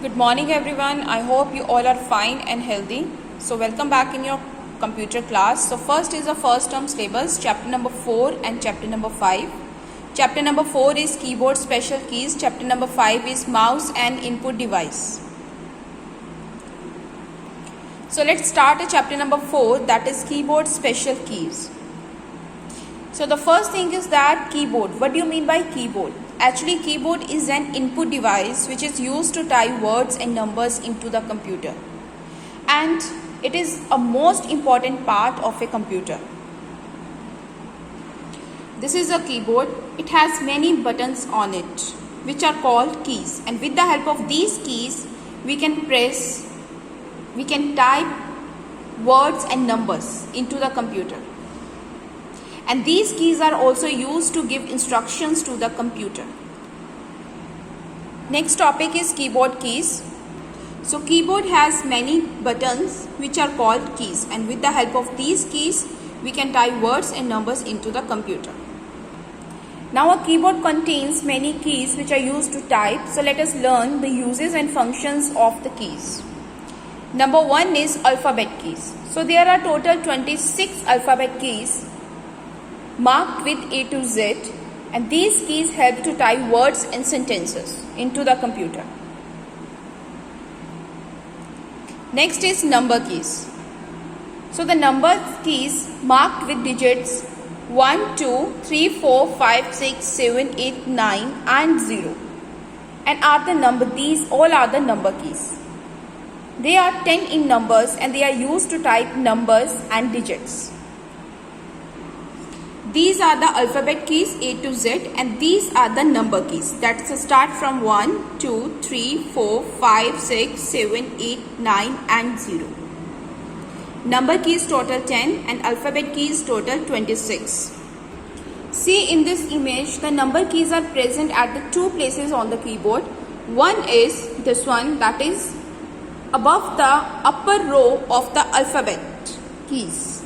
Good morning everyone. I hope you all are fine and healthy. So welcome back in your computer class. So first is the first term syllabus, chapter number 4 and chapter number 5. Chapter number 4 is keyboard special keys. Chapter number 5 is mouse and input device. So let's start at chapter number 4, that is keyboard special keys. So the first thing is that keyboard. What do you mean by keyboard? Actually, keyboard is an input device which is used to type words and numbers into the computer. And it is a most important part of a computer. This is a keyboard. It has many buttons on it which are called keys. And with the help of these keys, we can type words and numbers into the computer. And these keys are also used to give instructions to the computer. Next topic is keyboard keys. So keyboard has many buttons which are called keys, and with the help of these keys we can type words and numbers into the computer. Now a keyboard contains many keys which are used to type. So let us learn the uses and functions of the keys. Number 1 is alphabet keys. So there are total 26 alphabet keys marked with A to Z, and these keys help to type words and sentences into the computer. Next is number keys. So the number keys marked with digits 1, 2, 3, 4, 5, 6, 7, 8, 9 and 0 and are the number. These all are the number keys. They are 10 in numbers and they are used to type numbers and digits. These are the alphabet keys A to Z, and these are the number keys. That's start from 1, 2, 3, 4, 5, 6, 7, 8, 9 and 0. Number keys total 10 and alphabet keys total 26. See in this image, the number keys are present at the two places on the keyboard. One is this one, that is above the upper row of the alphabet keys.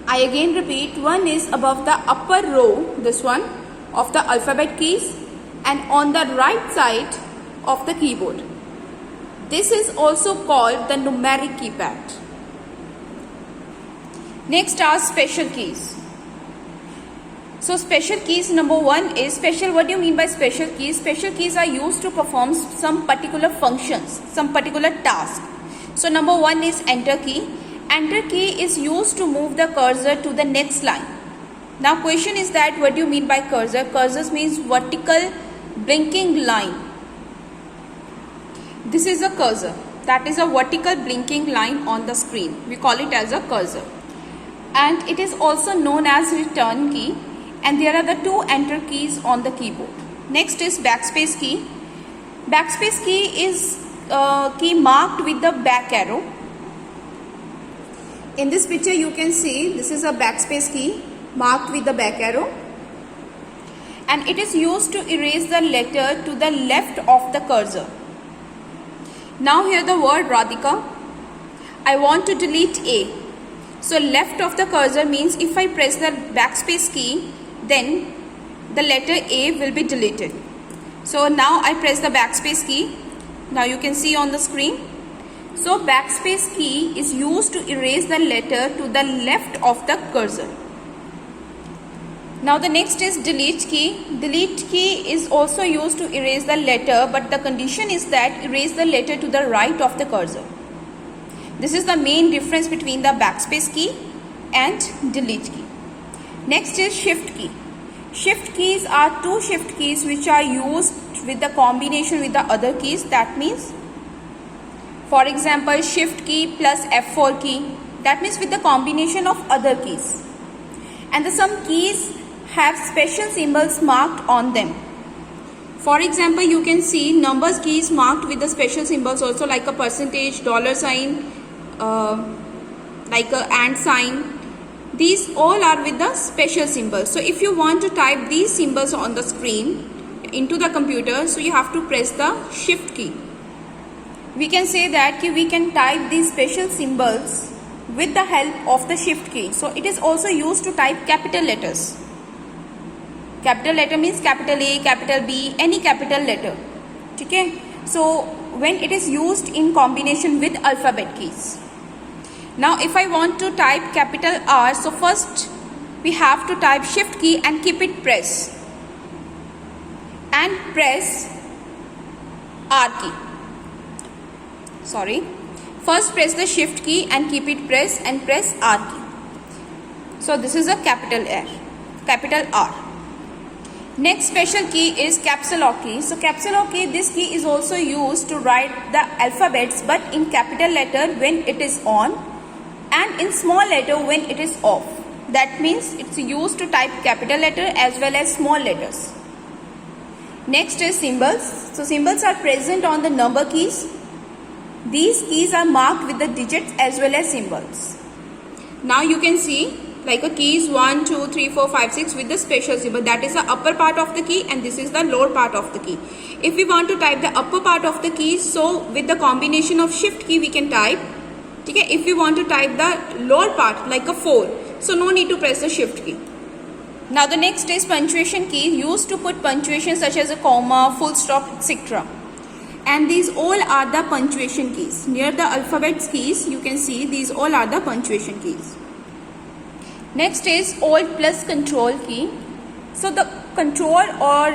I again repeat, one is above the upper row, this one, of the alphabet keys, and on the right side of the keyboard. This is also called the numeric keypad. Next are special keys. So special keys, number 1 is special. What do you mean by special keys? Special keys are used to perform some particular functions, some particular task. So number 1 is enter key. Enter key is used to move the cursor to the next line. Now question is that what do you mean by cursor? Cursor means vertical blinking line. This is a cursor. That is a vertical blinking line on the screen. We call it as a cursor. And it is also known as return key. And there are the two enter keys on the keyboard. Next is backspace key. Backspace key is a key marked with the back arrow. In this picture you can see this is a backspace key marked with the back arrow, and it is used to erase the letter to the left of the cursor. Now here the word Radhika. I want to delete A. So left of the cursor means if I press the backspace key, then the letter A will be deleted. So now I press the backspace key. Now you can see on the screen. So backspace key is used to erase the letter to the left of the cursor. Now the next is delete key. Delete key is also used to erase the letter, but the condition is that erase the letter to the right of the cursor. This is the main difference between the backspace key and delete key. Next is shift key. Shift keys are two shift keys which are used with the combination with the other keys. That means, for example, shift key plus F4 key. That means with the combination of other keys. And some keys have special symbols marked on them. For example, you can see numbers keys marked with the special symbols also, like a percentage, dollar sign, like a and sign. These all are with the special symbols. So if you want to type these symbols on the screen into the computer, so you have to press the shift key. We can say that we can type these special symbols with the help of the shift key. So it is also used to type capital letters. Capital letter means capital A, capital B, any capital letter. ठीक है. So when it is used in combination with alphabet keys. Now if I want to type capital R, so first we have to type shift key and keep it pressed and press R key. First press the shift key and keep it pressed and press R key. So this is a capital R. Next special key is caps lock key. So caps lock key, this key is also used to write the alphabets but in capital letter when it is on and in small letter when it is off. That means it's used to type capital letter as well as small letters. Next is symbols. So symbols are present on the number keys. These keys are marked with the digits as well as symbols. Now you can see like a key is 1, 2, 3, 4, 5, 6 with the special symbol. That is the upper part of the key and this is the lower part of the key. If we want to type the upper part of the key, so with the combination of shift key we can type. Okay, if we want to type the lower part like a 4, so no need to press the shift key. Now the next is punctuation key, used to put punctuation such as a comma, full stop, etc. And these all are the punctuation keys. Near the alphabets keys you can see these all are the punctuation keys. Next is Alt plus Control key. So the Control or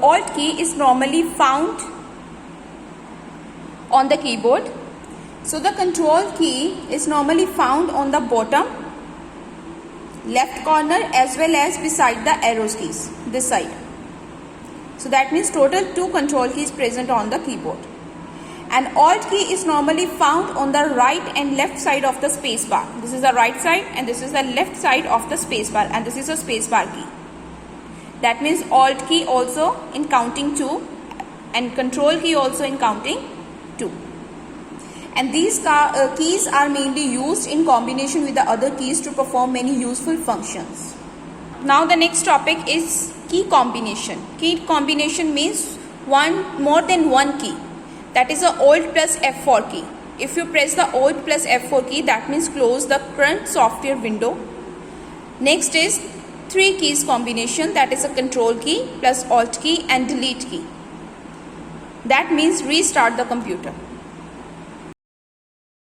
Alt key is normally found on the keyboard. So the Control key is normally found on the bottom left corner as well as beside the arrows keys, this side. So that means total 2 control keys present on the keyboard. And Alt key is normally found on the right and left side of the space bar. This is the right side and this is the left side of the space bar and this is a space bar key. That means Alt key also in counting 2 and Control key also in counting 2. And these keys are mainly used in combination with the other keys to perform many useful functions. Now the next topic is key combination. Key combination means more than one key. That is a Alt plus F4 key. If you press the Alt plus F4 key, that means close the current software window. Next is 3 keys combination, that is a Control key plus Alt key and Delete key. That means restart the computer.